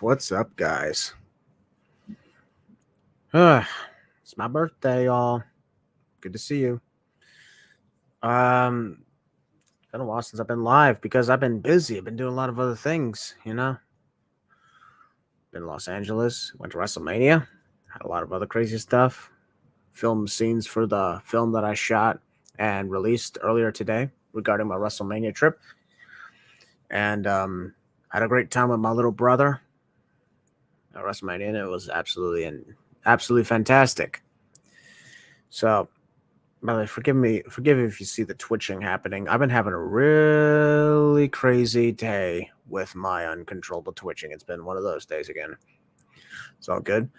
What's up, guys? It's my birthday, y'all. Good to see you. Been a while since I've been live because I've been busy. I've been doing a lot of other things, Been in Los Angeles, went to WrestleMania, had a lot of other crazy stuff. Filmed scenes for the film that I shot and released earlier today regarding my WrestleMania trip. And had a great time with my little brother at WrestleMania, and it was absolutely fantastic. So, by the way, forgive me if you see the twitching happening. I've been having a really crazy day with my uncontrollable twitching. It's been one of those days again. It's all good.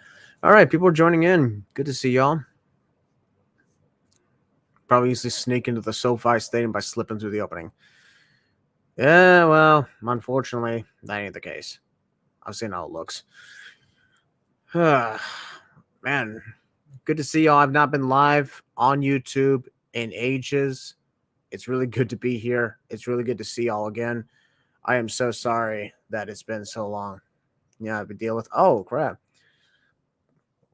All right, people are joining in. Good to see y'all. Probably easily sneak into the SoFi Stadium by slipping through the opening. Yeah, well, unfortunately, that ain't the case. I've seen how it looks. Man, good to see y'all. I've not been live on YouTube in ages. It's really good to be here. It's really good to see y'all again. I am so sorry that it's been so long. Yeah, to deal with. Oh, crap.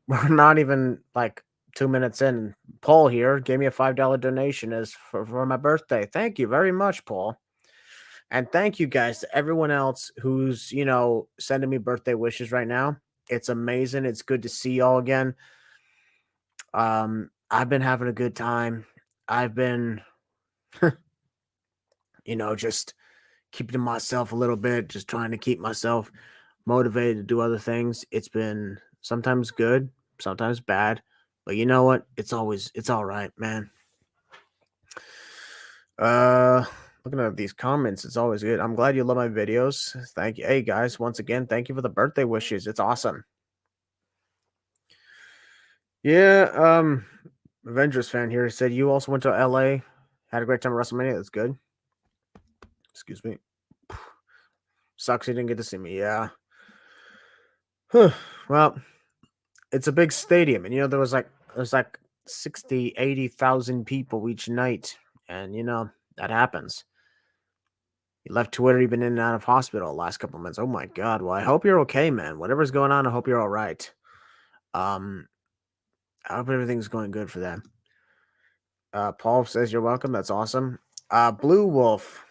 We're not even like 2 minutes in. Paul here gave me a $5 donation as for my birthday. Thank you very much, Paul. And thank you guys to everyone else who's, sending me birthday wishes right now. It's amazing. It's good to see y'all again. I've been having a good time. I've been, just keeping to myself a little bit, just trying to keep myself motivated to do other things. It's been sometimes good, sometimes bad, but you know what? It's all right, man. Looking at these comments, it's always good. I'm glad you love my videos. Thank you. Hey guys, once again, thank you for the birthday wishes. It's awesome. Yeah, Avengers fan here said you also went to LA, had a great time at WrestleMania. That's good. Excuse me. Sucks you didn't get to see me. Yeah. Well, it's a big stadium, and there's like 60, 80,000 people each night, and that happens. You left Twitter, you've been in and out of hospital the last couple of months. Oh my god. Well, I hope you're okay, man. Whatever's going on, I hope you're all right. I hope everything's going good for them. Paul says you're welcome. That's awesome. Blue Wolf,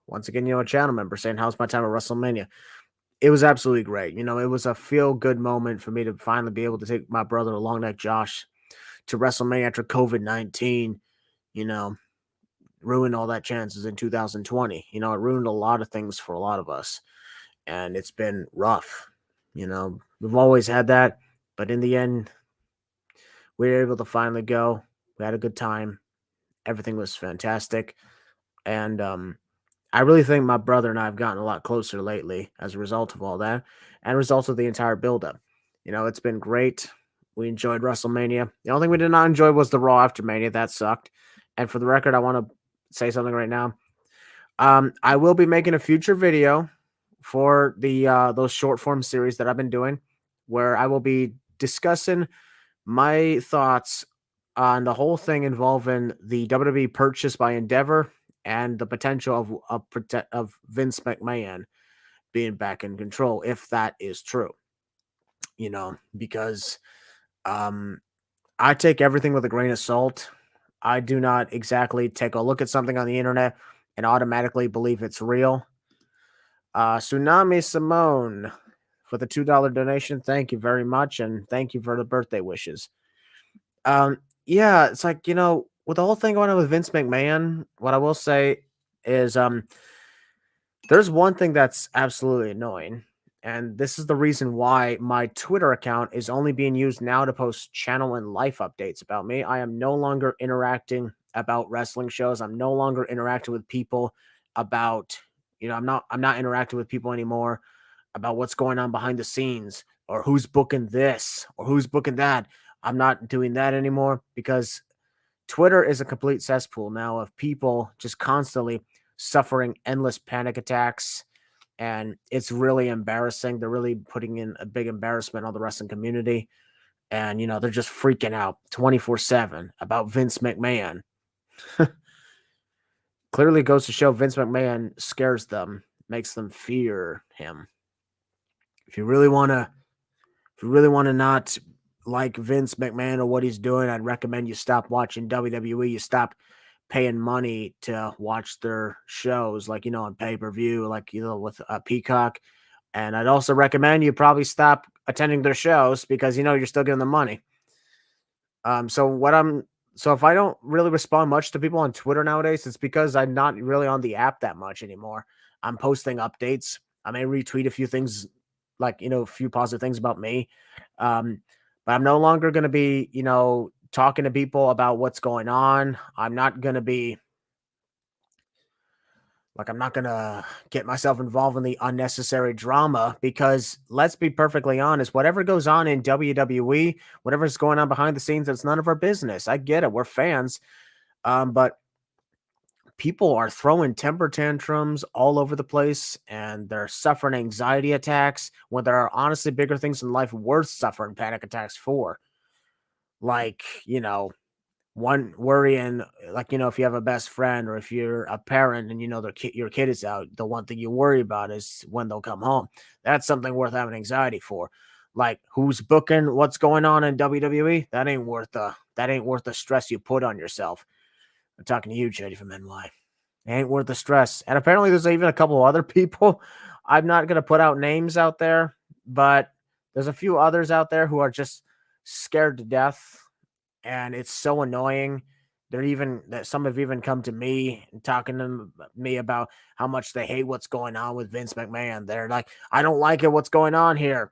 once again, a channel member saying, how's my time at WrestleMania? It was absolutely great. It was a feel-good moment for me to finally be able to take my brother, Long Neck Josh, to WrestleMania after COVID-19, ruined all that chances in 2020. It ruined a lot of things for a lot of us. And it's been rough. We've always had that. But in the end, we were able to finally go. We had a good time. Everything was fantastic. And I really think my brother and I have gotten a lot closer lately as a result of all that and a result of the entire buildup. It's been great. We enjoyed WrestleMania. The only thing we did not enjoy was the Raw after Mania. That sucked. And for the record, I want to say something right now. I will be making a future video for the those short form series that I've been doing, where I will be discussing my thoughts on the whole thing involving the WWE purchase by Endeavor and the potential of Vince McMahon being back in control, if that is true. Because I take everything with a grain of salt. I do not exactly take a look at something on the internet and automatically believe it's real. Tsunami Simone for the $2 donation. Thank you very much. And thank you for the birthday wishes. Yeah, it's like, with the whole thing going on with Vince McMahon, what I will say is there's one thing that's absolutely annoying. And this is the reason why my Twitter account is only being used now to post channel and life updates about me. I am no longer interacting about wrestling shows. I'm no longer interacting with people about, I'm not interacting with people anymore about what's going on behind the scenes or who's booking this or who's booking that. I'm not doing that anymore because Twitter is a complete cesspool now of people just constantly suffering endless panic attacks. And it's really embarrassing. They're really putting in a big embarrassment on the wrestling community. And, they're just freaking out 24/7 about Vince McMahon. Clearly goes to show Vince McMahon scares them, makes them fear him. If you really want to, if you really want to not like Vince McMahon or what he's doing, I'd recommend you stop watching WWE. You stop paying money to watch their shows, like, on pay-per-view, like, with Peacock. And I'd also recommend you probably stop attending their shows because, you're still getting the money. So if I don't really respond much to people on Twitter nowadays, it's because I'm not really on the app that much anymore. I'm posting updates. I may retweet a few things, like, a few positive things about me. Um, but I'm no longer going to be, talking to people about what's going on. I'm not going to get myself involved in the unnecessary drama because let's be perfectly honest, whatever goes on in WWE, whatever's going on behind the scenes, it's none of our business. I get it. We're fans. But people are throwing temper tantrums all over the place and they're suffering anxiety attacks when there are honestly bigger things in life worth suffering panic attacks for. Like, one worrying, like, if you have a best friend or if you're a parent and your kid is out, the one thing you worry about is when they'll come home. That's something worth having anxiety for. Like, who's booking what's going on in WWE? That ain't worth the stress you put on yourself. I'm talking to you, Jody from NY. It ain't worth the stress. And apparently there's even a couple other people. I'm not going to put out names out there, but there's a few others out there who are just scared to death. And it's so annoying. Some have even come to me and talking to me about how much they hate what's going on with Vince McMahon. They're like, I don't like it. What's going on here?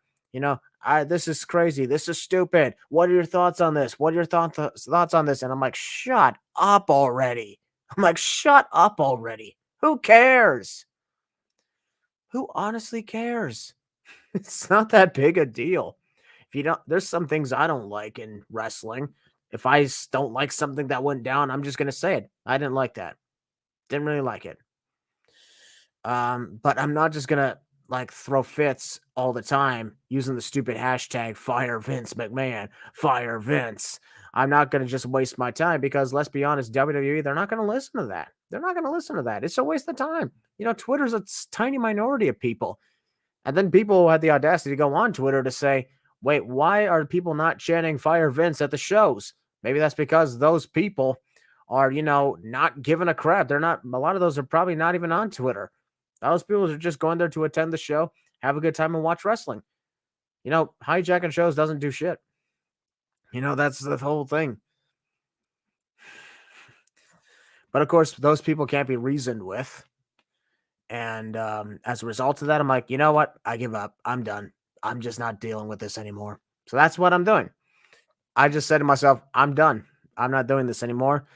This is crazy. This is stupid. What are your thoughts on this? What are your thoughts on this? And I'm like, shut up already. Shut up already. Who cares? Who honestly cares? It's not that big a deal. There's some things I don't like in wrestling. If I don't like something that went down, I'm just going to say it. I didn't like that. Didn't really like it. But I'm not just going to throw fits all the time using the stupid hashtag fire Vince McMahon, fire Vince. I'm not going to just waste my time because let's be honest, WWE, they're not going to listen to that. They're not going to listen to that. It's a waste of time. Twitter's a tiny minority of people. And then people had the audacity to go on Twitter to say, wait, why are people not chanting fire Vince at the shows? Maybe that's because those people are, not giving a crap. A lot of those are probably not even on Twitter. Those people are just going there to attend the show, have a good time, and watch wrestling. Hijacking shows doesn't do shit. That's the whole thing. But of course, those people can't be reasoned with. And as a result of that, I'm like, you know what? I give up. I'm done. I'm just not dealing with this anymore. So that's what I'm doing. I just said to myself, I'm done. I'm not doing this anymore.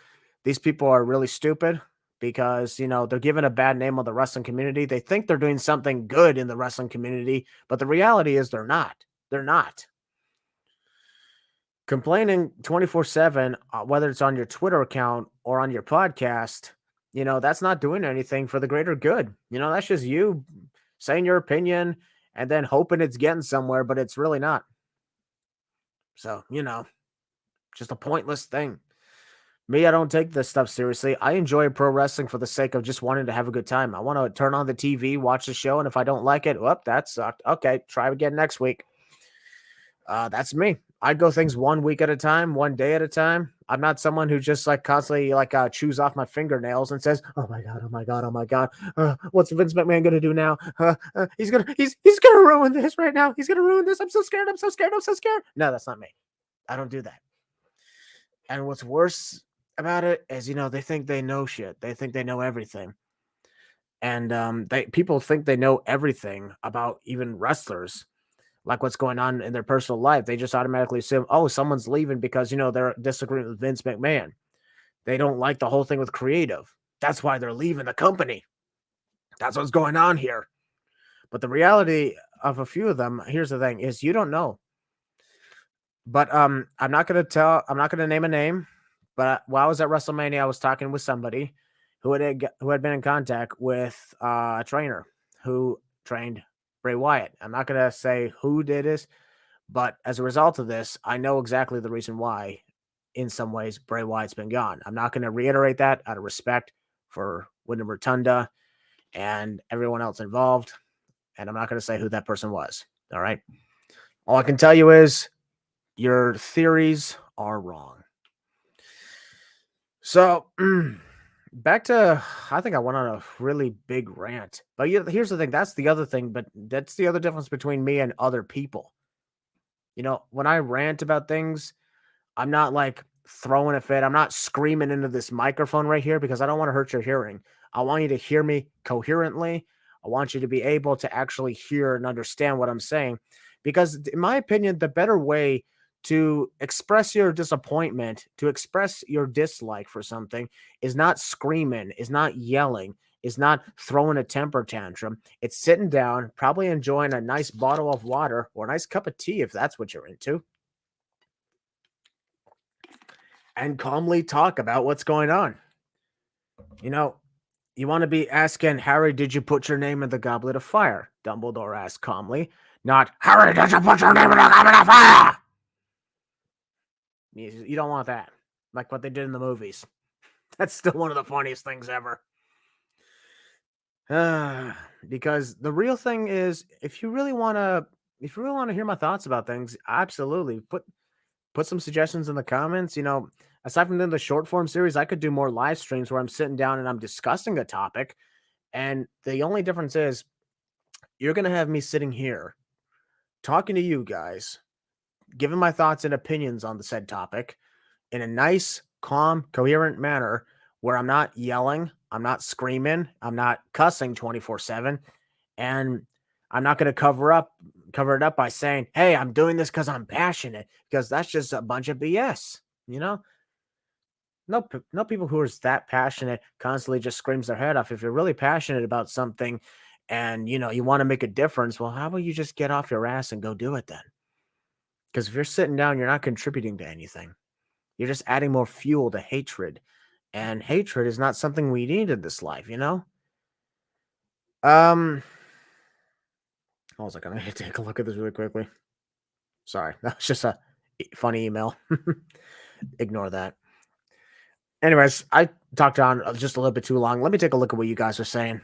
These people are really stupid because, they're giving a bad name on the wrestling community. They think they're doing something good in the wrestling community, but the reality is they're not. They're not. Complaining 24/7, whether it's on your Twitter account or on your podcast, that's not doing anything for the greater good. That's just you saying your opinion and then hoping it's getting somewhere, but it's really not. So, just a pointless thing. Me, I don't take this stuff seriously. I enjoy pro wrestling for the sake of just wanting to have a good time. I want to turn on the TV, watch the show, and if I don't like it, that sucked. Okay, try again next week. That's me. I go things 1 week at a time, 1 day at a time. I'm not someone who just constantly chews off my fingernails and says, "Oh my god, oh my god, oh my god, what's Vince McMahon gonna do now? He's gonna ruin this right now. He's gonna ruin this. I'm so scared. I'm so scared. I'm so scared." No, that's not me. I don't do that. And what's worse about it is, they think they know shit. They think they know everything. And people think they know everything about even wrestlers, like what's going on in their personal life. They just automatically assume, oh, someone's leaving because, they're disagreeing with Vince McMahon. They don't like the whole thing with creative. That's why they're leaving the company. That's what's going on here. But the reality of a few of them, here's the thing, is you don't know. But I'm not going to name a name, but while I was at WrestleMania, I was talking with somebody who had been in contact with a trainer who trained Bray Wyatt. I'm not going to say who did this, but as a result of this, I know exactly the reason why, in some ways, Bray Wyatt's been gone. I'm not going to reiterate that out of respect for Wyndham Rotunda, and everyone else involved. And I'm not going to say who that person was. All right. All I can tell you is your theories are wrong. So back to, I think I went on a really big rant. But here's the thing. That's the other thing. But that's the other difference between me and other people. When I rant about things, I'm not like throwing a fit. I'm not screaming into this microphone right here because I don't want to hurt your hearing. I want you to hear me coherently. I want you to be able to actually hear and understand what I'm saying. Because, in my opinion, the better way to express your disappointment, to express your dislike for something, is not screaming, is not yelling, is not throwing a temper tantrum. It's sitting down, probably enjoying a nice bottle of water or a nice cup of tea if that's what you're into, and calmly talk about what's going on. You want to be asking, Harry, did you put your name in the Goblet of Fire? Dumbledore asked calmly, not, Harry, did you put your name in the Goblet of Fire? You don't want that, like what they did in the movies. That's still one of the funniest things ever. Because the real thing is, if you really want to hear my thoughts about things, absolutely put some suggestions in the comments. Aside from the short form series, I could do more live streams where I'm sitting down and I'm discussing a topic. And the only difference is you're going to have me sitting here talking to you guys, giving my thoughts and opinions on the said topic in a nice, calm, coherent manner where I'm not yelling, I'm not screaming, I'm not cussing 24/7, and I'm not going to cover it up by saying, "Hey, I'm doing this because I'm passionate," because that's just a bunch of BS. No people who are that passionate constantly just screams their head off. If you're really passionate about something and you want to make a difference, well, how about you just get off your ass and go do it then? Because if you're sitting down, you're not contributing to anything. You're just adding more fuel to hatred. And hatred is not something we need in this life, I was like, I'm gonna take a look at this really quickly. Sorry, that was just a funny email. Ignore that. Anyways, I talked on just a little bit too long. Let me take a look at what you guys are saying.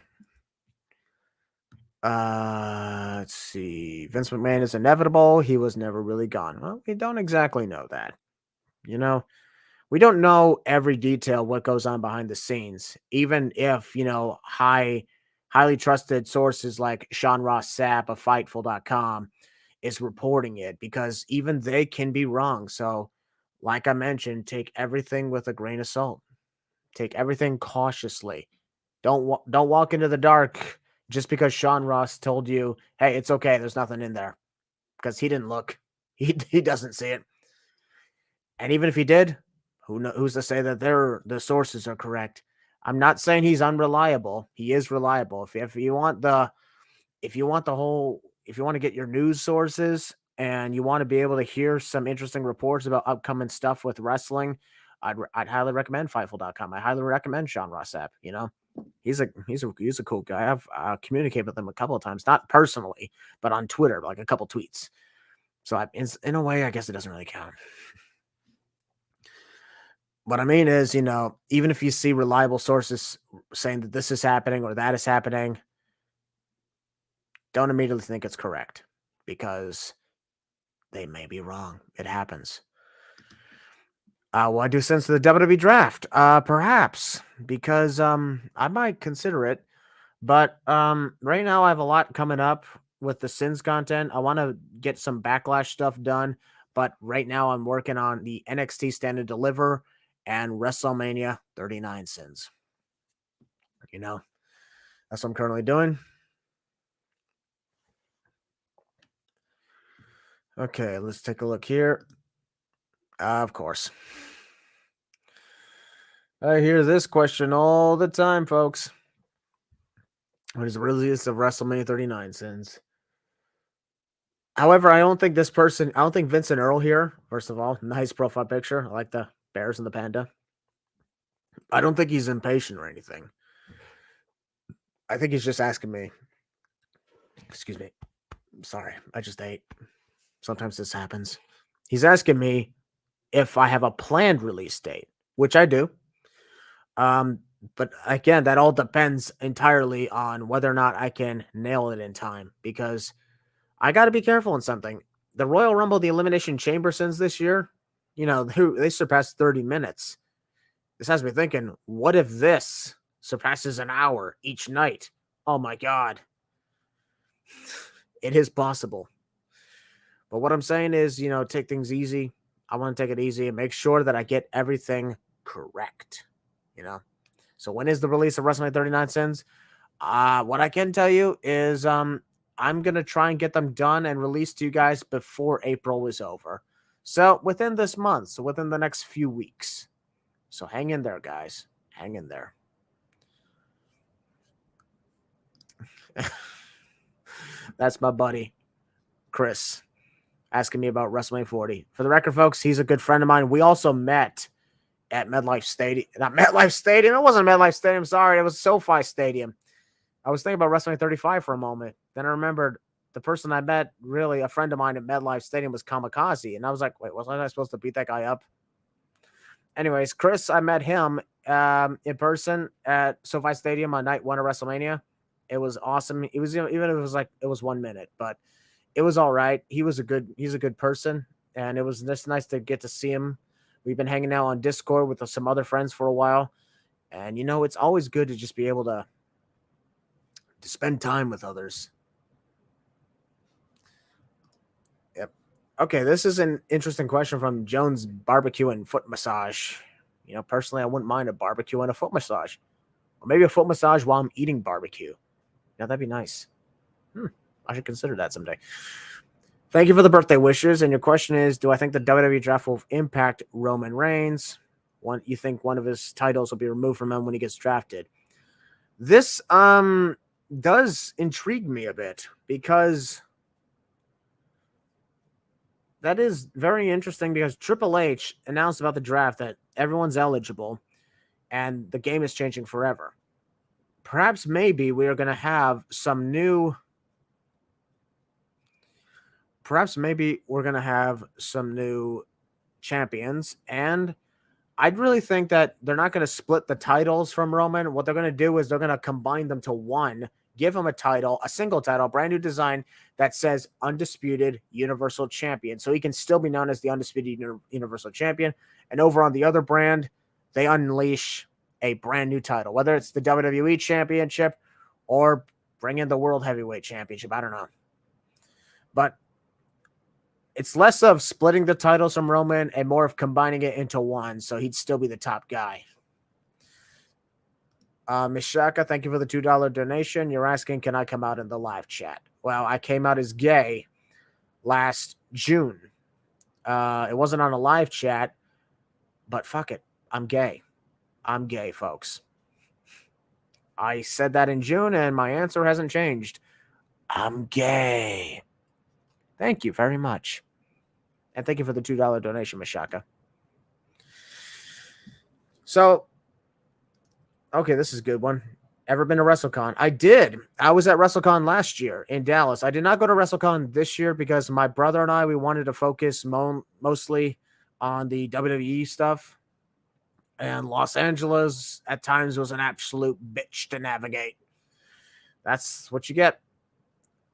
Let's see. Vince McMahon is inevitable. He was never really gone. Well, we don't exactly know that. We don't know every detail what goes on behind the scenes, even if, highly trusted sources like Sean Ross Sapp of Fightful.com is reporting it, because even they can be wrong. So, like I mentioned, take everything with a grain of salt. Take everything cautiously. Don't walk into the dark just because Sean Ross told you, "Hey, it's okay. There's nothing in there," because he didn't look. He doesn't see it. And even if he did, who's to say that the sources are correct? I'm not saying he's unreliable. He is reliable. If you want to get your news sources and you want to be able to hear some interesting reports about upcoming stuff with wrestling, I'd highly recommend Fightful.com. I highly recommend Sean Ross Sapp. He's a cool guy. I've communicated with him a couple of times, not personally, but on Twitter, like a couple tweets. So in a way, I guess it doesn't really count. What I mean is, even if you see reliable sources saying that this is happening or that is happening, don't immediately think it's correct, because they may be wrong. It happens. Will I do sense of the WWE draft? Perhaps, because I might consider it. But right now I have a lot coming up with the Sins content. I want to get some Backlash stuff done, but right now I'm working on the NXT Stand and Deliver and WrestleMania 39 Sins. That's what I'm currently doing. Okay, let's take a look here. Of course. I hear this question all the time, folks. What is the release of WrestleMania 39 Sins? However, I don't think Vincent Earl here, first of all, nice profile picture. I like the bears and the panda. I don't think he's impatient or anything. I think he's just asking me. Excuse me. Sorry, I just ate. Sometimes this happens. He's asking me if I have a planned release date, which I do. But again, that all depends entirely on whether or not I can nail it in time, because I got to be careful in something. The Royal Rumble, the Elimination Chamber sins this year, they surpassed 30 minutes. This has me thinking, what if this surpasses an hour each night? Oh my God. It is possible. But what I'm saying is, take things easy. I want to take it easy and make sure that I get everything correct. So when is the release of WrestleMania 39 Sins? What I can tell you is I'm gonna try and get them done and released to you guys before April is over. So within this month, so within the next few weeks. So hang in there, guys. Hang in there. That's my buddy, Chris, asking me about WrestleMania 40. For the record, folks, he's a good friend of mine. We also met at MetLife Stadium. Not MetLife Stadium. It wasn't MetLife Stadium. Sorry. It was SoFi Stadium. I was thinking about WrestleMania 35 for a moment. Then I remembered the person I met, really a friend of mine at MetLife Stadium, was Kamikaze. And I was like, wait, wasn't I supposed to beat that guy up? Anyways, Chris, I met him in person at SoFi Stadium on night one of WrestleMania. It was awesome. It was, even if it was 1 minute, but it was all right. He's a good person, and it was just nice to get to see him. We've been hanging out on Discord with some other friends for a while, and it's always good to just be able to spend time with others. Yep. Okay, this is an interesting question from Jones Barbecue and Foot Massage. Personally, I wouldn't mind a barbecue and a foot massage, or maybe a foot massage while I'm eating barbecue. That'd be nice. I should consider that someday. Thank you for the birthday wishes. And your question is, do I think the WWE draft will impact Roman Reigns? You think one of his titles will be removed from him when he gets drafted? This does intrigue me a bit, because that is very interesting, because Triple H announced about the draft that everyone's eligible and the game is changing forever. Perhaps maybe we are going to have some new champions, and I'd really think that they're not going to split the titles from Roman. What they're going to do is they're going to combine them to one, give him a single title, brand new design that says Undisputed Universal Champion. So he can still be known as the Undisputed Universal Champion. And over on the other brand, they unleash a brand new title, whether it's the WWE Championship or bring in the World Heavyweight Championship. I don't know. But it's less of splitting the titles from Roman and more of combining it into one, so he'd still be the top guy. Ms. Shaka, thank you for the $2 donation. You're asking, can I come out in the live chat? Well, I came out as gay last June. It wasn't on a live chat, but fuck it. I'm gay. I'm gay, folks. I said that in June, and my answer hasn't changed. I'm gay. Thank you very much. And thank you for the $2 donation, Mashaka. So, okay, this is a good one. Ever been to WrestleCon? I did. I was at WrestleCon last year in Dallas. I did not go to WrestleCon this year because my brother and I, we wanted to focus mostly on the WWE stuff. And Los Angeles at times was an absolute bitch to navigate. That's what you get.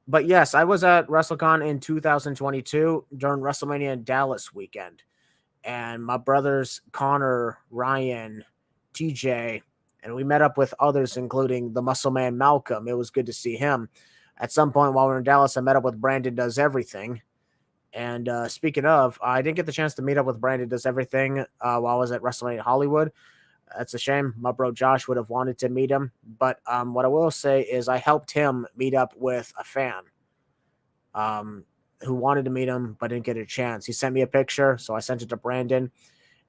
But yes, I was at WrestleCon in 2022 during WrestleMania in Dallas weekend. And my brothers, Connor, Ryan, TJ, and we met up with others, including the Muscle Man Malcolm. It was good to see him. At some point while we were in Dallas, I met up with Brandon Does Everything. And speaking of, I didn't get the chance to meet up with Brandon Does Everything while I was at WrestleMania Hollywood. That's a shame. My bro Josh would have wanted to meet him. But what I will say is I helped him meet up with a fan who wanted to meet him but didn't get a chance. He sent me a picture, so I sent it to Brandon,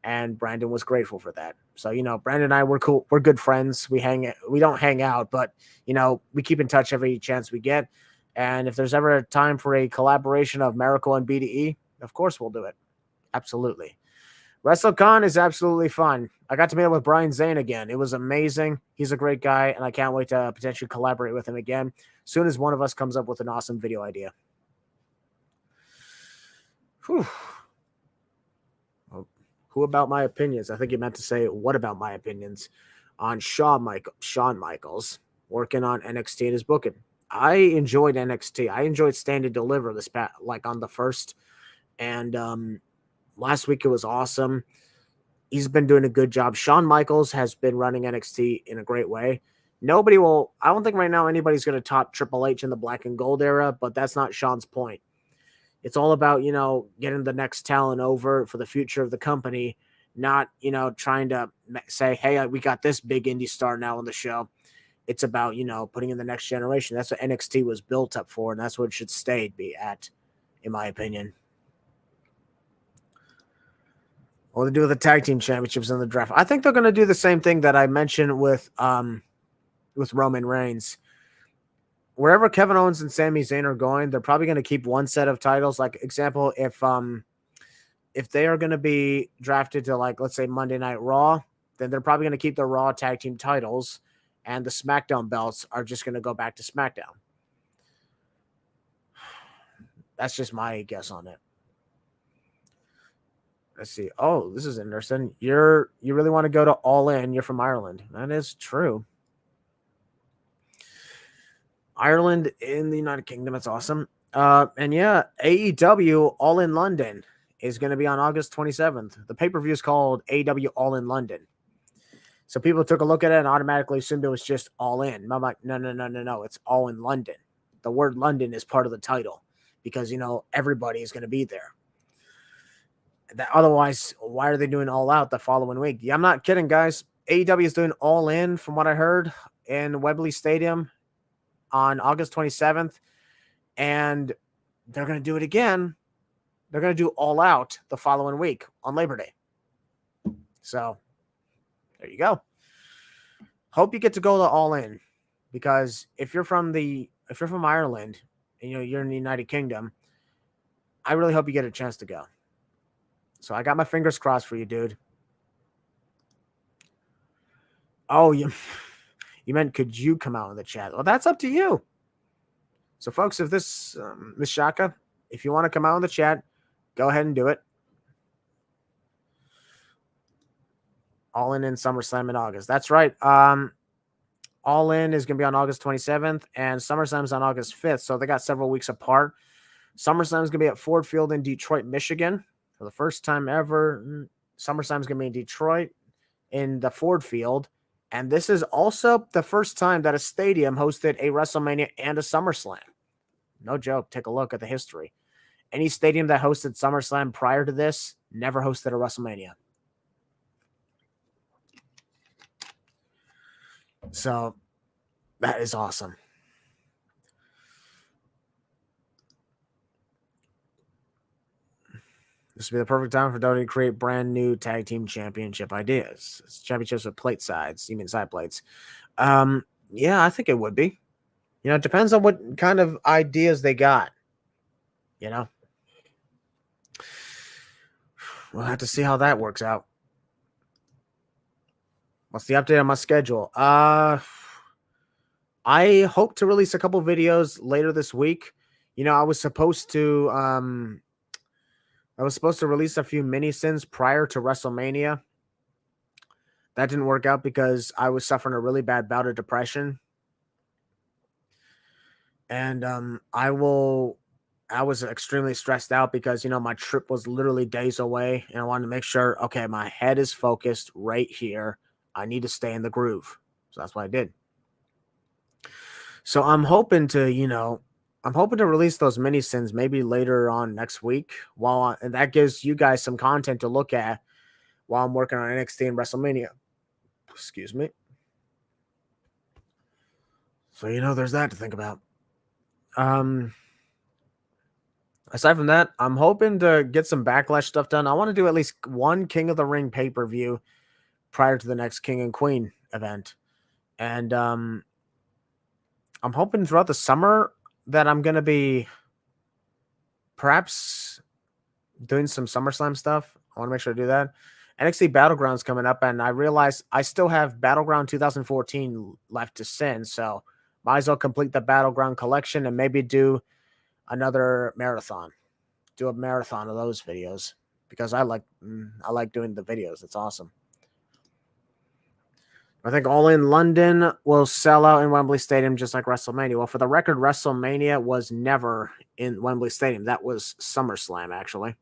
and Brandon was grateful for that. So, Brandon and I, we're cool. We're good friends. We don't hang out, but, we keep in touch every chance we get. And if there's ever a time for a collaboration of Miracle and BDE, of course we'll do it. Absolutely. WrestleCon is absolutely fun. I got to meet up with Brian Zane again. It was amazing. He's a great guy, and I can't wait to potentially collaborate with him again as soon as one of us comes up with an awesome video idea. Whew. Well, who about my opinions? I think you meant to say, what about my opinions? on Shawn Michaels working on NXT and his booking. I enjoyed NXT. I enjoyed Stand and Deliver like on the first, and last week it was awesome. He's been doing a good job. Shawn Michaels has been running NXT in a great way. I don't think right now anybody's going to top Triple H in the black and gold era, but that's not Shawn's point. It's all about, getting the next talent over for the future of the company, not, trying to say, hey, we got this big indie star now on the show. It's about, putting in the next generation. That's what NXT was built up for, and that's what it should be at, in my opinion. What to do with the tag team championships in the draft? I think they're going to do the same thing that I mentioned with Roman Reigns. Wherever Kevin Owens and Sami Zayn are going, they're probably going to keep one set of titles. Like example, if they are going to be drafted to, like, let's say Monday Night Raw, then they're probably going to keep the Raw tag team titles, and the SmackDown belts are just going to go back to SmackDown. That's just my guess on it. Let's see. Oh, this is interesting. You really want to go to All In. You're from Ireland. That is true. Ireland in the United Kingdom. That's awesome. And yeah, AEW All In London is going to be on August 27th. The pay-per-view is called AEW All In London. So people took a look at it and automatically assumed it was just All In. I'm like, no. It's All In London. The word London is part of the title because, everybody is going to be there. Otherwise, why are they doing All Out the following week? Yeah, I'm not kidding, guys. AEW is doing All In, from what I heard, in Wembley Stadium on August 27th, and they're going to do it again. They're going to do All Out the following week on Labor Day. So there you go. Hope you get to go to All In, because if you're from Ireland and you're in the United Kingdom, I really hope you get a chance to go. So I got my fingers crossed for you, dude. Oh, you meant could you come out in the chat? Well, that's up to you. So, folks, if this Miss Shaka, if you want to come out in the chat, go ahead and do it. All in SummerSlam in August. That's right. All In is going to be on August 27th, and SummerSlam's on August 5th. So they got several weeks apart. SummerSlam is going to be at Ford Field in Detroit, Michigan. For the first time ever, SummerSlam is going to be in Detroit in the Ford Field. And this is also the first time that a stadium hosted a WrestleMania and a SummerSlam. No joke. Take a look at the history. Any stadium that hosted SummerSlam prior to this never hosted a WrestleMania. So that is awesome. This would be the perfect time for WWE to create brand new tag team championship ideas. It's championships with plate sides, you mean side plates. Yeah, I think it would be. It depends on what kind of ideas they got. We'll have to see how that works out. What's the update on my schedule? I hope to release a couple videos later this week. I was supposed to release a few mini-sins prior to WrestleMania. That didn't work out because I was suffering a really bad bout of depression. And I was extremely stressed out because, my trip was literally days away, and I wanted to make sure, okay, my head is focused right here. I need to stay in the groove. So that's what I did. So I'm hoping to release those mini sins maybe later on next week, and that gives you guys some content to look at while I'm working on NXT and WrestleMania. Excuse me. So there's that to think about. Aside from that, I'm hoping to get some Backlash stuff done. I want to do at least one King of the Ring pay-per-view prior to the next King and Queen event. And I'm hoping throughout the summer that I'm going to be perhaps doing some SummerSlam stuff. I want to make sure to do that. NXT Battleground's coming up, and I realize I still have Battleground 2014 left to send, so might as well complete the Battleground collection and maybe do another marathon. Do a marathon of those videos because I like doing the videos. It's awesome. I think All In London will sell out in Wembley Stadium just like WrestleMania. Well, for the record, WrestleMania was never in Wembley Stadium. That was SummerSlam, actually.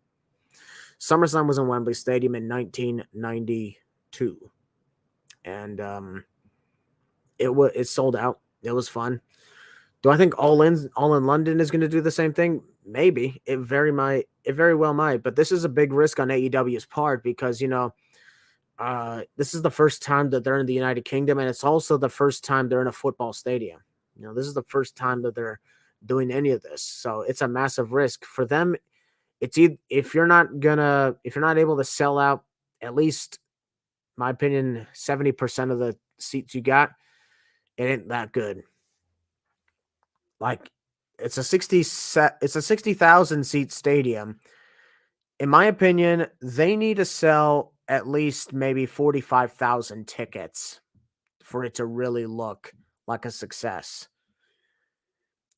SummerSlam was in Wembley Stadium in 1992, and it sold out. It was fun. Do I think All in London is going to do the same thing? Maybe. It very well might. But this is a big risk on AEW's part because this is the first time that they're in the United Kingdom, and it's also the first time they're in a football stadium. This is the first time that they're doing any of this, so it's a massive risk for them. It's if you're not able to sell out at least, my opinion, 70% of the seats you got, it ain't that good. Like it's a 60,000 seat stadium. In my opinion, they need to sell at least maybe 45,000 tickets for it to really look like a success.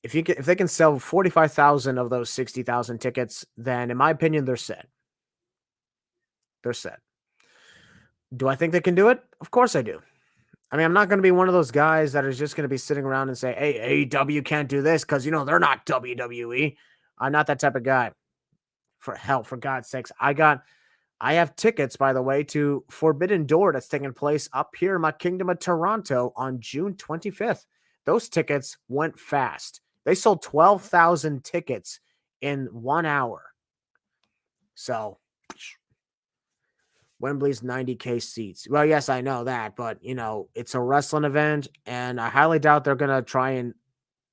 If they can sell 45,000 of those 60,000 tickets, then in my opinion, they're set. They're set. Do I think they can do it? Of course I do. I mean, I'm not going to be one of those guys that is just going to be sitting around and say, hey, AEW can't do this because, they're not WWE. I'm not that type of guy. For God's sakes. I have tickets, by the way, to Forbidden Door that's taking place up here in my Kingdom of Toronto on June 25th. Those tickets went fast. They sold 12,000 tickets in 1 hour. So Wembley's 90K seats. Well, yes, I know that, but it's a wrestling event, and I highly doubt they're gonna try and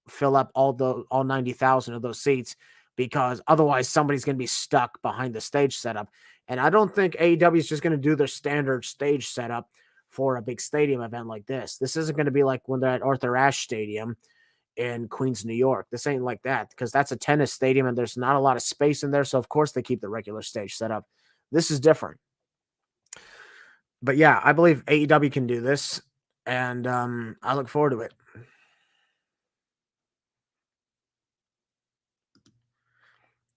fill up all 90,000 of those seats because otherwise somebody's gonna be stuck behind the stage setup. And I don't think AEW is just gonna do their standard stage setup for a big stadium event like this. This isn't gonna be like when they're at Arthur Ashe Stadium in Queens, New York. This ain't like that because that's a tennis stadium and there's not a lot of space in there. So of course they keep the regular stage set up. This is different. But yeah, I believe AEW can do this, and I look forward to it.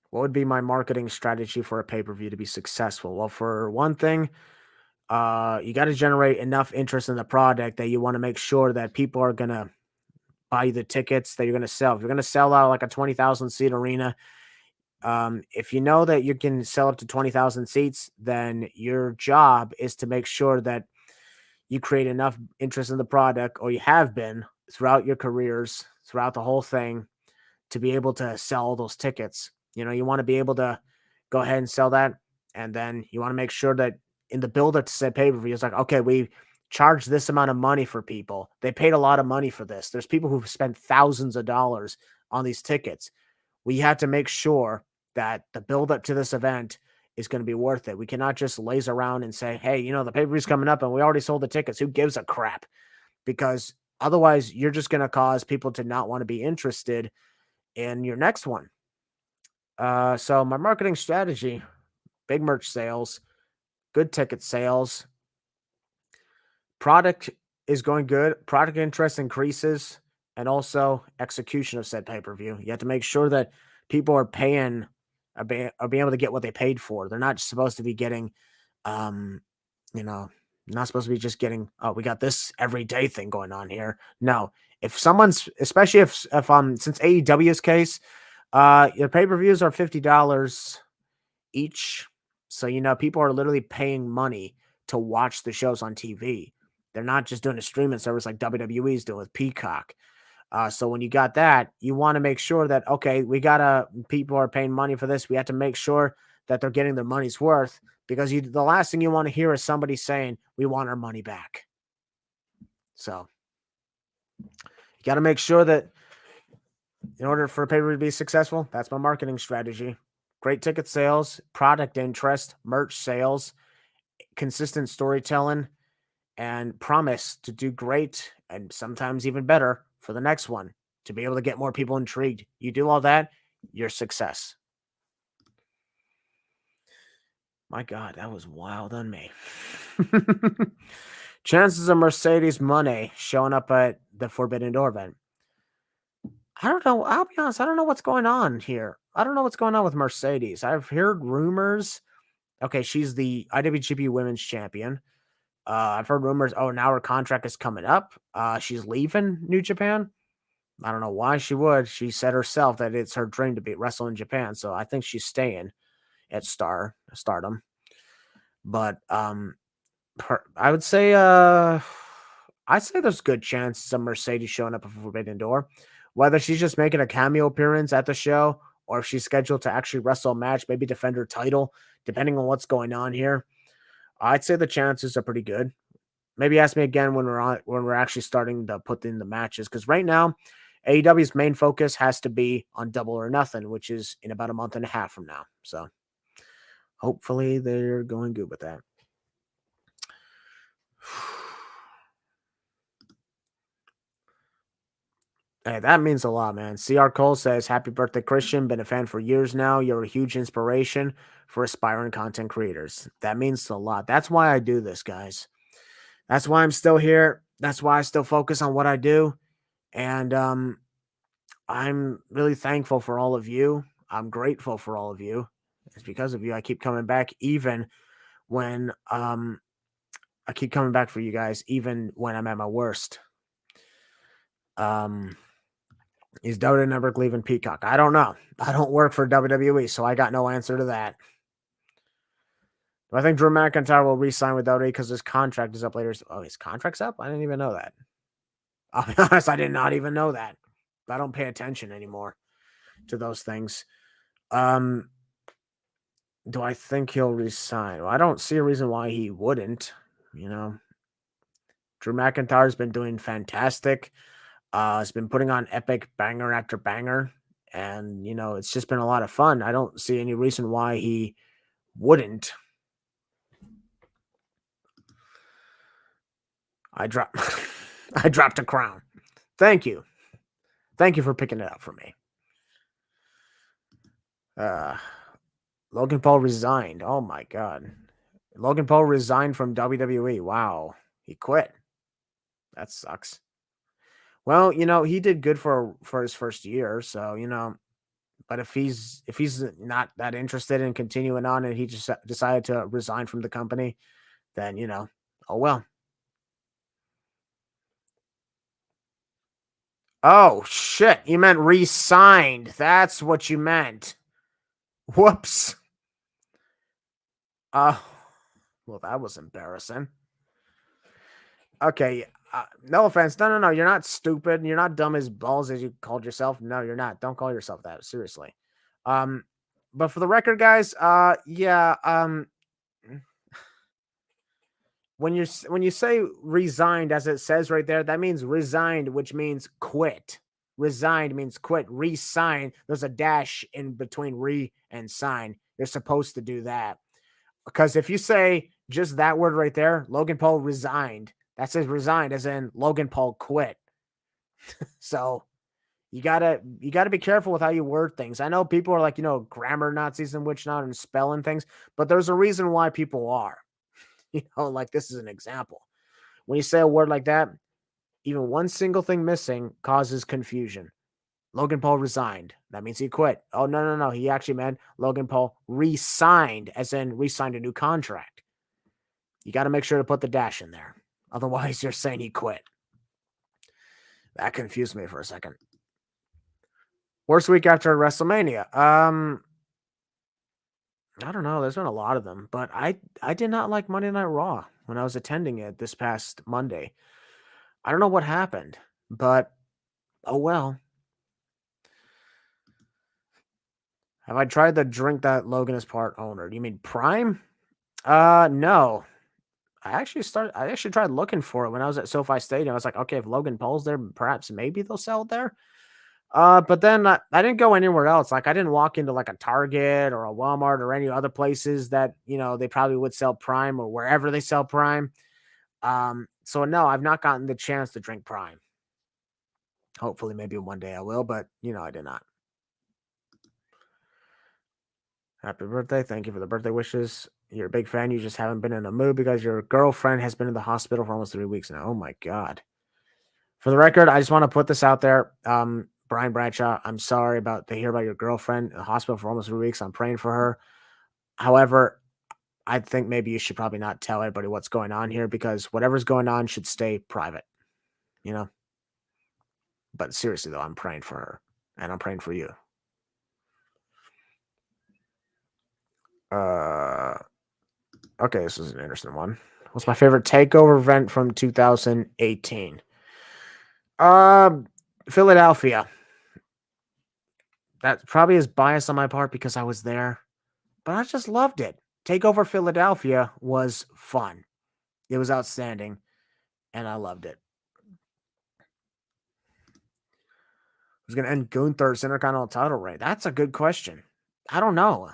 What would be my marketing strategy for a pay-per-view to be successful? Well, for one thing, you got to generate enough interest in the product that you want to make sure that people are going to buy the tickets that you're going to sell. If you're going to sell out like a 20,000 seat arena, if you know that you can sell up to 20,000 seats, then your job is to make sure that you create enough interest in the product, or you have been throughout your careers, throughout the whole thing, to be able to sell all those tickets. You want to be able to go ahead and sell that. And then you want to make sure that in the build up to say pay-per-view, it's like, okay, we charge this amount of money for people. They paid a lot of money for this. There's people who've spent thousands of dollars on these tickets. We have to make sure that the build up to this event is going to be worth it. We cannot just laze around and say, hey, the pay-per-view's coming up and we already sold the tickets. Who gives a crap? Because otherwise you're just going to cause people to not want to be interested in your next one. So my marketing strategy, big merch sales, good ticket sales, product is going good, product interest increases, and also execution of said pay-per-view. You have to make sure that people are being able to get what they paid for. They're not supposed to be getting, not supposed to be just getting, oh, we got this everyday thing going on here. No, if someone's, especially if since AEW's case, your pay-per-views are $50 each. So, people are literally paying money to watch the shows on TV. They're not just doing a streaming service like WWE is doing with Peacock. So when you got that, you want to make sure that, okay, people are paying money for this. We have to make sure that they're getting their money's worth, because the last thing you want to hear is somebody saying, we want our money back. So you got to make sure that in order for a pay-per-view to be successful, that's my marketing strategy. Great ticket sales, product interest, merch sales, consistent storytelling, and promise to do great and sometimes even better for the next one to be able to get more people intrigued. You do all that, you're success. My God, that was wild on me. Chances of Mercedes Moné showing up at the Forbidden Door event. I don't know. I'll be honest. I don't know what's going on here. I don't know what's going on with Mercedes. I've heard rumors. Okay, she's the IWGP Women's Champion. I've heard rumors. Oh, now her contract is coming up. She's leaving New Japan. I don't know why she would. She said herself that it's her dream to be wrestle in Japan. So I think she's staying at Stardom. But I would say I'd say there's good chances of Mercedes showing up at Forbidden Door. Whether she's just making a cameo appearance at the show or if she's scheduled to actually wrestle a match, maybe defend her title, depending on what's going on here. I'd say the chances are pretty good. Maybe ask me again when we're actually starting to put in the matches, because right now AEW's main focus has to be on Double or Nothing, which is in about a month and a half from now. So hopefully they're going good with that. Hey, that means a lot, man. CR Cole says, "Happy birthday, Christian. Been a fan for years now. You're a huge inspiration for aspiring content creators." That means a lot. That's why I do this, guys. That's why I'm still here. That's why I still focus on what I do. And I'm really thankful for all of you. I'm grateful for all of you. It's because of you I keep coming back, even when I keep coming back for you guys, even when I'm at my worst. Is Dota Network leaving Peacock? I don't know. I don't work for WWE, so I got no answer to that. Do I think Drew McIntyre will re-sign with WWE because his contract is up later? Oh, his contract's up? I didn't even know that. I'll be honest, I did not even know that. I don't pay attention anymore to those things. Do I think he'll resign? Well, I don't see a reason why he wouldn't. You know, Drew McIntyre's been doing fantastic. He's been putting on epic banger after banger, and it's just been a lot of fun. I don't see any reason why he wouldn't. I dropped I dropped a crown. Thank you. Thank you for picking it up for me. Logan Paul resigned. Oh my god. Logan Paul resigned from WWE. Wow. He quit. That sucks. Well, he did good for his first year, so, but if he's not that interested in continuing on and he just decided to resign from the company, then, oh well. Oh shit, you meant re-signed. That's what you meant. Whoops. Well, that was embarrassing. Okay, no offense. No. You're not stupid. You're not dumb as balls as you called yourself. No, you're not. Don't call yourself that. Seriously. But for the record, guys, yeah. When you say resigned, as it says right there, that means resigned, which means quit. Resigned means quit. Resign. There's a dash in between re and sign. You're supposed to do that. Because if you say just that word right there, Logan Paul resigned, that says resigned, as in Logan Paul quit. So you gotta be careful with how you word things. I know people are like, grammar Nazis and whatnot and spelling things, but there's a reason why people are. Like this is an example. When you say a word like that, even one single thing missing causes confusion. Logan Paul resigned. That means he quit. Oh, no. He actually meant Logan Paul re-signed, as in re-signed a new contract. You got to make sure to put the dash in there. Otherwise, you're saying he quit. That confused me for a second. Worst week after WrestleMania. I don't know. There's been a lot of them, but I did not like Monday Night Raw when I was attending it this past Monday. I don't know what happened, but oh well. Have I tried the drink that Logan is part owner? Do you mean Prime? No. I actually tried looking for it when I was at SoFi Stadium. I was like, okay, if Logan Paul's there, perhaps maybe they'll sell it there. But then I didn't go anywhere else. Like I didn't walk into like a Target or a Walmart or any other places that, they probably would sell Prime or wherever they sell Prime. So no, I've not gotten the chance to drink Prime. Hopefully maybe one day I will, but I did not. Happy birthday. Thank you for the birthday wishes. You're a big fan. You just haven't been in a mood because your girlfriend has been in the hospital for almost 3 weeks now. Oh my God. For the record, I just want to put this out there. Brian Bradshaw, I'm sorry to hear about your girlfriend in the hospital for almost 3 weeks. I'm praying for her. However, I think maybe you should probably not tell everybody what's going on here because whatever's going on should stay private, you know? But seriously, though, I'm praying for her and I'm praying for you. Okay, this is an interesting one. What's my favorite takeover event from 2018? Philadelphia. That probably is biased on my part because I was there, but I just loved it. Takeover Philadelphia was fun. It was outstanding, and I loved it. Who's going to end Gunther's Intercontinental title reign? That's a good question. I don't know.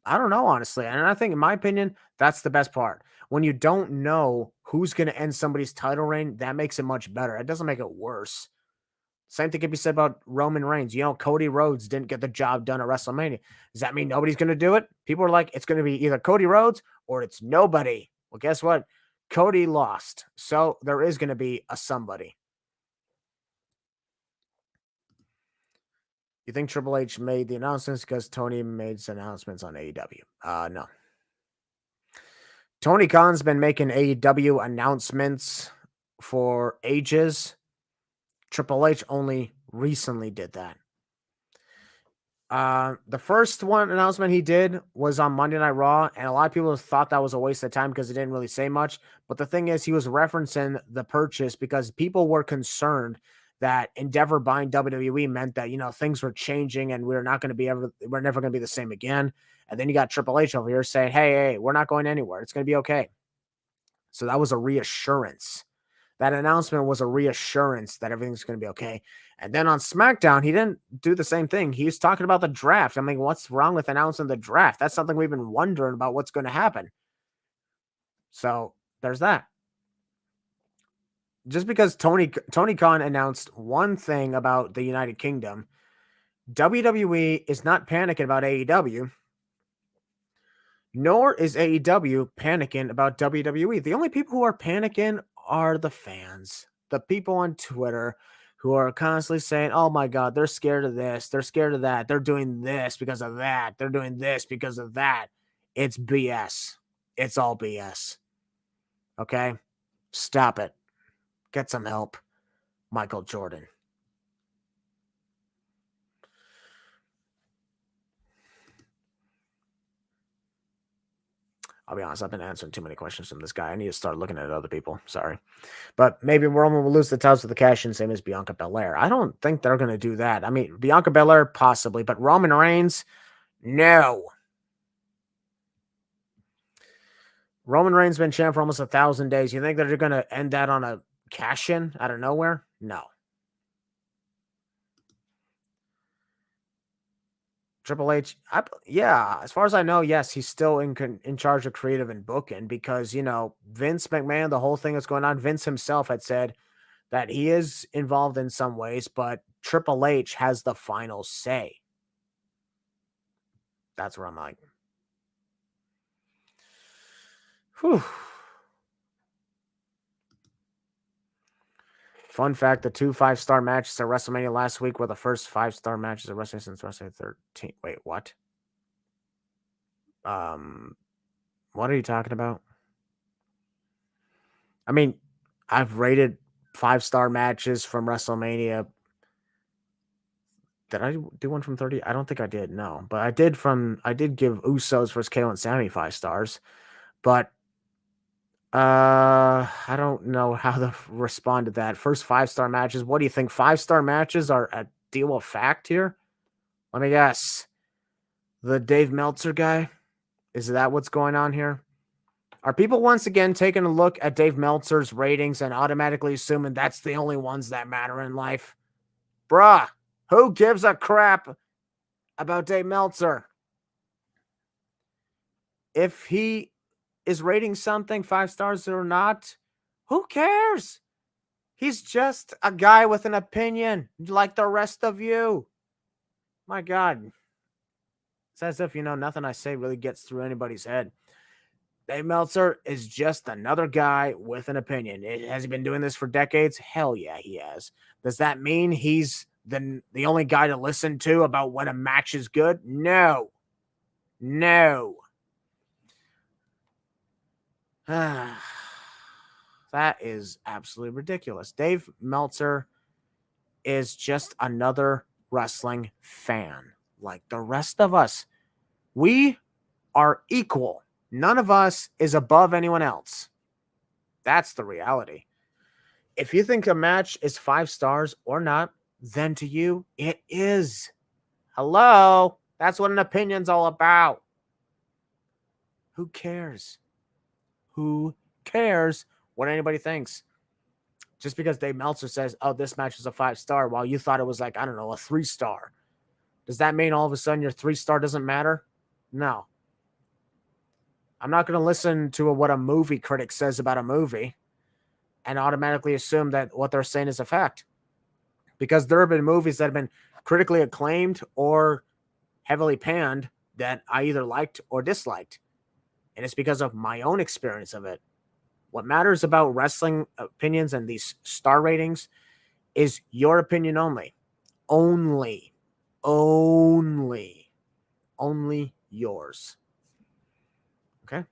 Honestly. And I think, in my opinion, that's the best part. When you don't know who's going to end somebody's title reign, that makes it much better. It doesn't make it worse. Same thing can be said about Roman Reigns. You know, Cody Rhodes didn't get the job done at WrestleMania. Does that mean nobody's going to do it? People are like, it's going to be either Cody Rhodes or it's nobody. Well, guess what? Cody lost. So there is going to be a somebody. You think Triple H made the announcements because Tony made some announcements on AEW? No. Tony Khan's been making AEW announcements for ages. Triple H only recently did that. The first one announcement he did was on Monday Night Raw, and a lot of people thought that was a waste of time because it didn't really say much. But the thing is, he was referencing the purchase because people were concerned that Endeavor buying WWE meant that, you know, things were changing and we're never going to be the same again. And then you got Triple H over here saying, hey, we're not going anywhere. It's going to be okay. So that was a reassurance. That announcement was a reassurance that everything's going to be okay. And then on SmackDown, he didn't do the same thing. He was talking about the draft. I mean, what's wrong with announcing the draft? That's something we've been wondering about what's going to happen. So there's that. Just because Tony Khan announced one thing about the United Kingdom, WWE is not panicking about AEW, nor is AEW panicking about WWE. The only people who are panicking are the fans, the people on Twitter who are constantly saying, oh my God, they're scared of this. They're scared of that. They're doing this because of that. They're doing this because of that. It's BS. It's all BS. Okay? Stop it. Get some help. Michael Jordan. I'll be honest, I've been answering too many questions from this guy. I need to start looking at other people. Sorry. But maybe Roman will lose the titles with the cash-in, same as Bianca Belair. I don't think they're going to do that. I mean, Bianca Belair, possibly, but Roman Reigns, no. Roman Reigns been champ for almost 1,000 days. You think that they're going to end that on a cash-in out of nowhere? No. Triple H, yeah, as far as I know, yes, he's still in charge of creative and booking because, you know, Vince McMahon, the whole thing that's going on, Vince himself had said that he is involved in some ways, but Triple H has the final say. That's where I'm like, whew. Fun fact, the 2 5-star matches at WrestleMania last week were the first 5-star matches at WrestleMania since WrestleMania 13. Wait, what? What are you talking about? I mean, I've rated 5-star matches from WrestleMania. Did I do one from 30? I don't think I did, no. But I did give Usos versus KO and Sammy 5 stars. But I don't know how to respond to that. First 5-star matches. What do you think? 5-star matches are a deal of fact here? Let me guess. The Dave Meltzer guy? Is that what's going on here? Are people once again taking a look at Dave Meltzer's ratings and automatically assuming that's the only ones that matter in life? Bruh, who gives a crap about Dave Meltzer? If he is rating something 5 stars or not, who cares? He's just a guy with an opinion like the rest of you. My God. It's as if, you know, nothing I say really gets through anybody's head. Dave Meltzer is just another guy with an opinion. Has he been doing this for decades? Hell yeah, he has. Does that mean he's the only guy to listen to about when a match is good? No. That is absolutely ridiculous. Dave Meltzer is just another wrestling fan. Like the rest of us, we are equal. None of us is above anyone else. That's the reality. If you think a match is 5 stars or not, then to you, it is. Hello? That's what an opinion's all about. Who cares? Who cares what anybody thinks? Just because Dave Meltzer says, oh, this match is a 5-star, while you thought it was like, I don't know, a 3-star. Does that mean all of a sudden your 3-star doesn't matter? No. I'm not going to listen to what a movie critic says about a movie and automatically assume that what they're saying is a fact. Because there have been movies that have been critically acclaimed or heavily panned that I either liked or disliked. And it's because of my own experience of it. What matters about wrestling opinions and these star ratings is your opinion only. Only yours. Okay?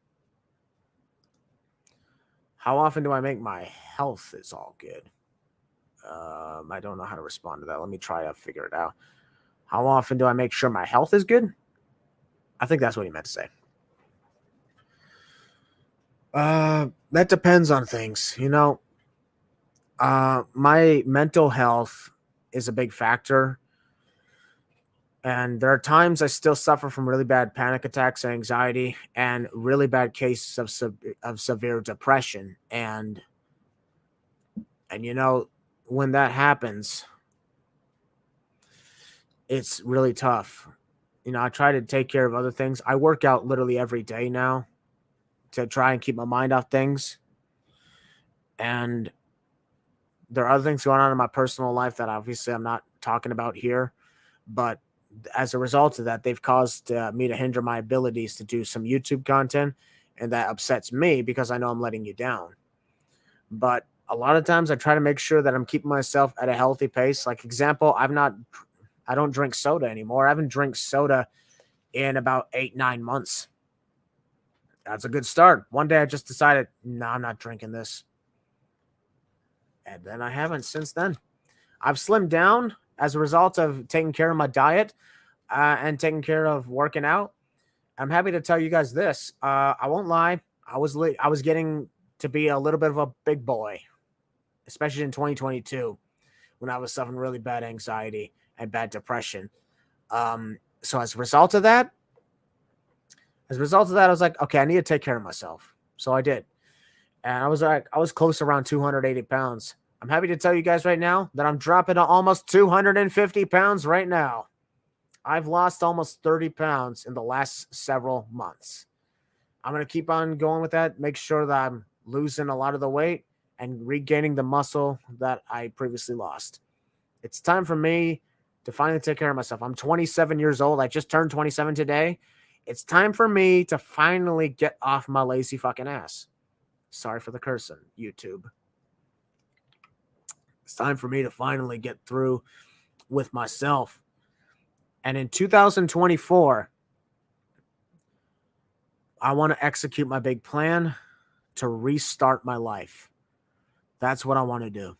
How often do I make my health is all good? I don't know how to respond to that. Let me try to figure it out. How often do I make sure my health is good? I think that's what he meant to say. That depends on things. You know, my mental health is a big factor. And there are times I still suffer from really bad panic attacks and anxiety and really bad cases of severe depression. And you know, when that happens, it's really tough. You know, I try to take care of other things. I work out literally every day now to try and keep my mind off things. And there are other things going on in my personal life that obviously I'm not talking about here. But as a result of that, they've caused me to hinder my abilities to do some YouTube content. And that upsets me because I know I'm letting you down. But a lot of times I try to make sure that I'm keeping myself at a healthy pace. Like example, I don't drink soda anymore. I haven't drank soda in about 8-9 months. That's a good start. One day I just decided, no, I'm not drinking this. And then I haven't since then. I've slimmed down as a result of taking care of my diet and taking care of working out. I'm happy to tell you guys this. I won't lie. I was getting to be a little bit of a big boy, especially in 2022 when I was suffering really bad anxiety and bad depression. So as a result of that, I was like, okay, I need to take care of myself. So I did. And I was close around 280 pounds. I'm happy to tell you guys right now that I'm dropping to almost 250 pounds right now. I've lost almost 30 pounds in the last several months. I'm going to keep on going with that, make sure that I'm losing a lot of the weight and regaining the muscle that I previously lost. It's time for me to finally take care of myself. I'm 27 years old. I just turned 27 today. It's time for me to finally get off my lazy fucking ass. Sorry for the cursing, YouTube. It's time for me to finally get through with myself. And in 2024, I want to execute my big plan to restart my life. That's what I want to do.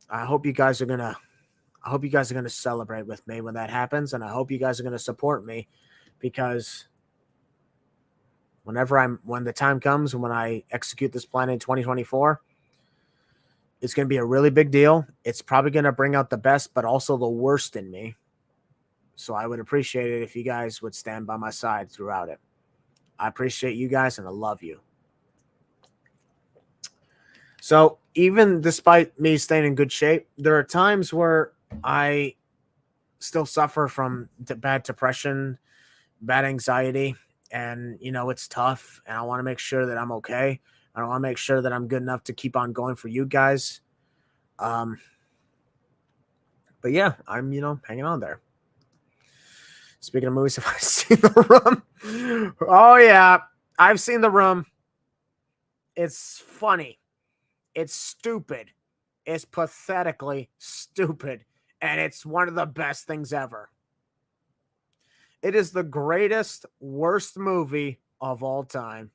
I hope you guys are going to celebrate with me when that happens. And I hope you guys are going to support me because when the time comes, when I execute this plan in 2024, it's going to be a really big deal. It's probably going to bring out the best, but also the worst in me. So I would appreciate it if you guys would stand by my side throughout it. I appreciate you guys and I love you. So even despite me staying in good shape, there are times where I still suffer from bad depression, bad anxiety, and you know, it's tough and I want to make sure that I'm okay. I want to make sure that I'm good enough to keep on going for you guys. But yeah, I'm, hanging on there. Speaking of movies, have I seen The Room? Oh yeah, I've seen The Room. It's funny. It's stupid. It's pathetically stupid. And it's one of the best things ever. It is the greatest, worst movie of all time.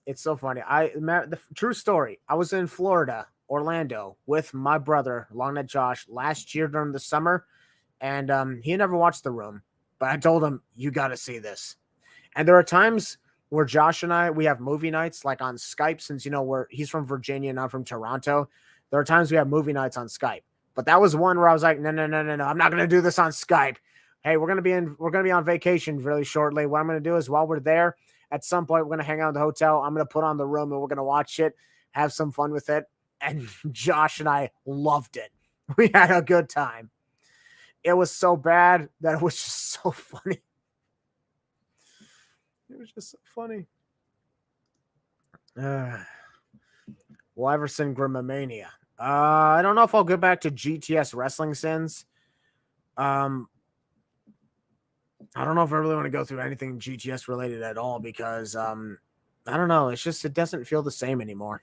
It's so funny. The true story. I was in Florida, Orlando, with my brother, Long Neck Josh, last year during the summer, and he never watched The Room, but I told him you got to see this. And there are times where Josh and we have movie nights like on Skype, since he's from Virginia and I'm from Toronto. There are times we have movie nights on Skype, but that was one where I was like, no, I'm not going to do this on Skype. Hey, we're going to be on vacation really shortly. What I'm going to do is while we're there, at some point, we're going to hang out in the hotel. I'm going to put on The Room and we're going to watch it, have some fun with it. And Josh and I loved it. We had a good time. It was so bad that it was just so funny. It was just so funny. Will Everson Grimamania. I don't know if I'll go back to GTS Wrestling Sins. I don't know if I really want to go through anything GTS related at all because I don't know. It's just it doesn't feel the same anymore.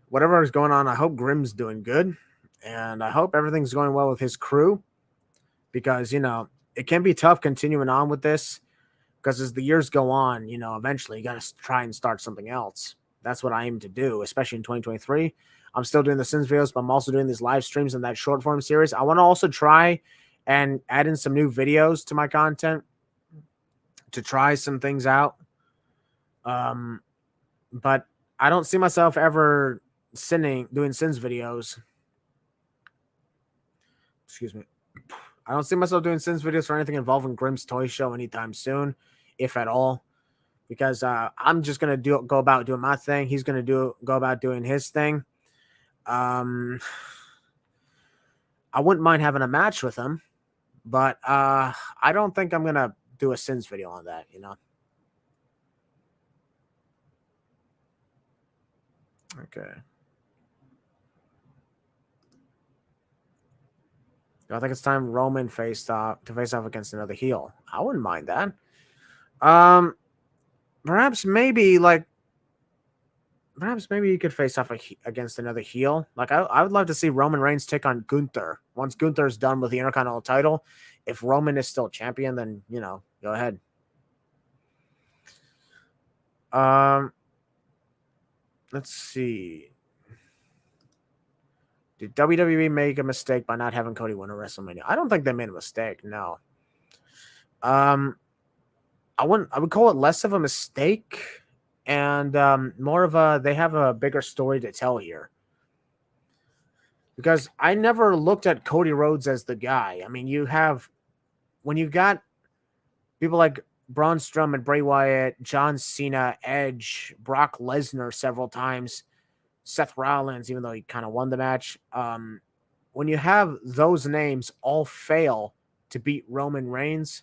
Whatever is going on, I hope Grim's doing good, and I hope everything's going well with his crew because it can be tough continuing on with this because as the years go on, eventually you got to try and start something else. That's what I aim to do, especially in 2023. I'm still doing the Sins videos, but I'm also doing these live streams and that short form series. I want to also try and add in some new videos to my content to try some things out. But I don't see myself ever doing Sins videos. Excuse me. I don't see myself doing Sins videos for anything involving Grimm's Toy Show anytime soon, if at all, because I'm just gonna go about doing my thing. He's gonna go about doing his thing. I wouldn't mind having a match with him, but I don't think I'm gonna do a Sins video on that. Okay. I think it's time Roman face off against another heel. I wouldn't mind that. Perhaps maybe you could face off against another heel. Like I would love to see Roman Reigns take on Gunther. Once Gunther's done with the Intercontinental title, if Roman is still champion, then go ahead. Let's see. Did WWE make a mistake by not having Cody win a WrestleMania? I don't think they made a mistake. No. I would call it less of a mistake and more of they have a bigger story to tell here. Because I never looked at Cody Rhodes as the guy. I mean, when you've got people like Braun Strowman, Bray Wyatt, John Cena, Edge, Brock Lesnar several times, Seth Rollins, even though he kind of won the match. When you have those names all fail to beat Roman Reigns,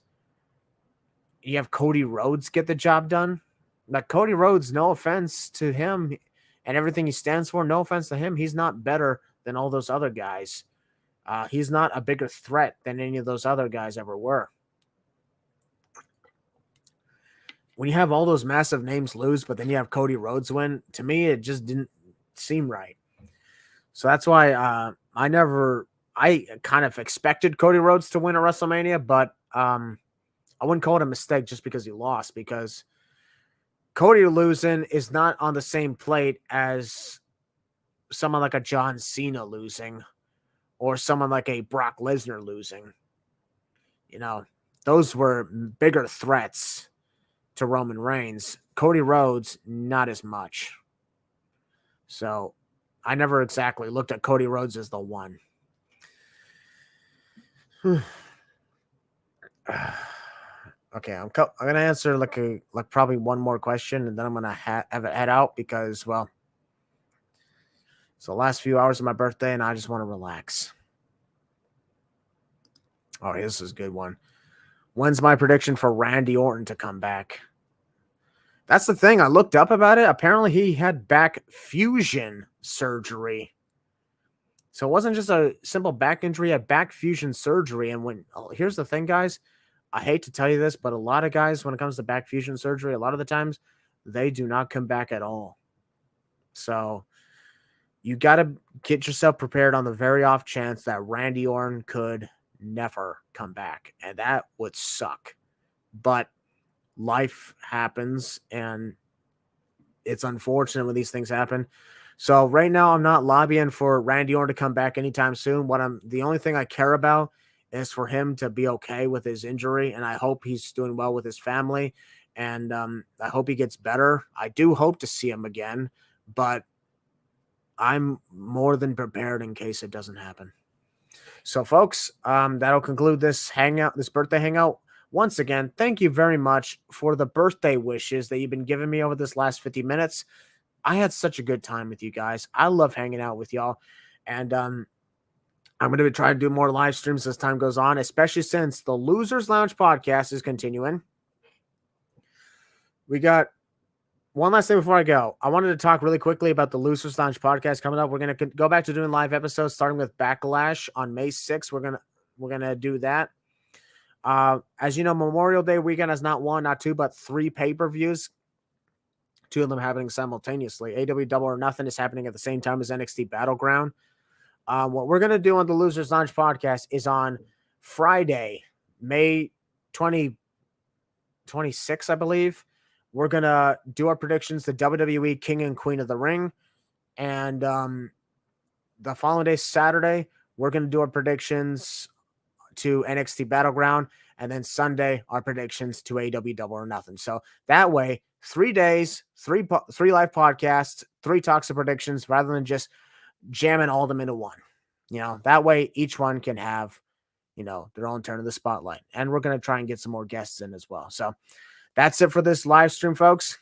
you have Cody Rhodes get the job done. Like Cody Rhodes, no offense to him and everything he stands for, no offense to him, he's not better than all those other guys. He's not a bigger threat than any of those other guys ever were. When you have all those massive names lose, but then you have Cody Rhodes win, to me, it just didn't seem right. So that's why I kind of expected Cody Rhodes to win a WrestleMania, but I wouldn't call it a mistake just because he lost, because Cody losing is not on the same plate as someone like a John Cena losing or someone like a Brock Lesnar losing. Those were bigger threats to Roman Reigns. Cody Rhodes, not as much. So I never exactly looked at Cody Rhodes as the one. Okay, I'm gonna answer like probably one more question, and then I'm gonna have it head out because it's the last few hours of my birthday, and I just want to relax. Oh, this is a good one. When's my prediction for Randy Orton to come back? That's the thing. I looked up about it. Apparently, he had back fusion surgery. So it wasn't just a simple back injury, he had back fusion surgery. And here's the thing, guys. I hate to tell you this, but a lot of guys, when it comes to back fusion surgery, a lot of the times, they do not come back at all. So you got to get yourself prepared on the very off chance that Randy Orton could never come back. And that would suck. But life happens, and it's unfortunate when these things happen. So right now, I'm not lobbying for Randy Orton to come back anytime soon. The only thing I care about is for him to be okay with his injury, and I hope he's doing well with his family, and I hope he gets better. I do hope to see him again, but I'm more than prepared in case it doesn't happen. So, folks, that'll conclude this birthday hangout. Once again, thank you very much for the birthday wishes that you've been giving me over this last 50 minutes. I had such a good time with you guys. I love hanging out with y'all. And I'm going to try to do more live streams as time goes on, especially since the Losers Lounge podcast is continuing. We got one last thing before I go. I wanted to talk really quickly about the Losers Lounge podcast coming up. We're going to go back to doing live episodes starting with Backlash on May 6th. We're going to do that. As you know, Memorial Day weekend has not one, not two, but 3 pay-per-views. 2 of them happening simultaneously. AEW Double or Nothing is happening at the same time as NXT Battleground. What we're going to do on the Losers Lounge podcast is on Friday, May 26th, I believe. We're going to do our predictions, the WWE King and Queen of the Ring. And the following day, Saturday, we're going to do our predictions to NXT Battleground. And then Sunday, our predictions to AEW Double or Nothing. So that way, 3 days, three live podcasts, 3 talks of predictions, rather than just jamming all of them into one. That way each one can have, their own turn of the spotlight. And we're going to try and get some more guests in as well. So that's it for this live stream, folks.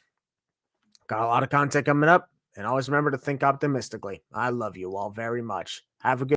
Got a lot of content coming up. And always remember to think optimistically. I love you all very much. Have a good